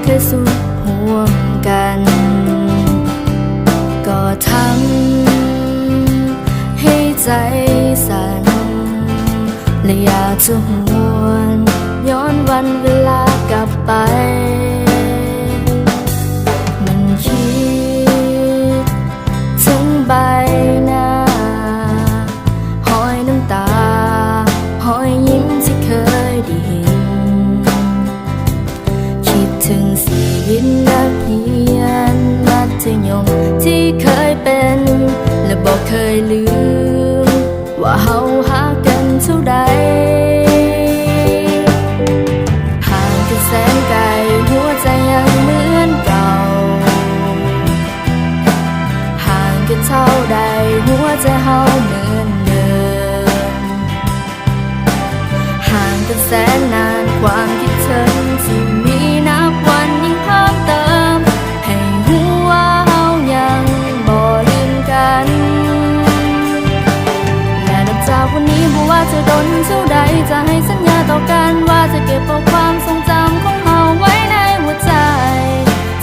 เคยสุดห่วงกันก็ทำให้ใจสั่นและอยากจะหวนย้อนวันเวลากลับไปมันคิดถึงใบหน้าหอยน้ำตาหอยยิ้มที่เคยได้เห็นคิดถึงชีวิตนักเรียนมัธยมที่เคยเป็นและบอกเคยลืมว่าเฮาหากันเท่าใดห่างกันแสนไกลหัวใจยังเหมือนเก่าห่างกันเท่าใดหัวใจเฮาเหมือนเดิมห่างกันแสนนานความคิดถึงที่มีนับวันยิ่งเพิ่มเติมให้หัวเฮายังบ่ลืมกันและนับจากวันนี้บ่ว่าจะโดนเท่าใดจะให้สัญญาต่อกันว่าจะเก็บเอาความทรงจำของเฮาไว้ในหัวใจ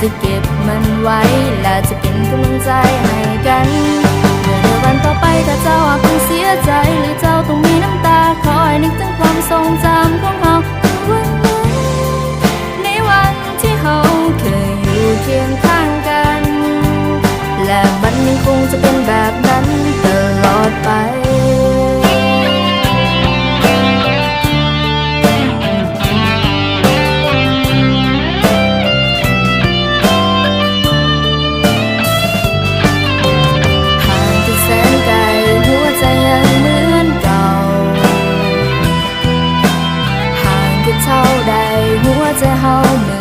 จะเก็บมันไว้และจะเป็นกำลังใจให้กันเมื่อในวันต่อไปถ้าเจ้าอาจต้องเสียใจหรือเจ้าต้องมีน้ำตาคอยนึกถึงความทรงจำของเฮาวันนั้นในวันที่เฮาเคยอยู่เคียงข้างกันและมันยังคงจะเป็นแบบนั้นตลอดไปเท่าใดหัวใจเฮาเหมือน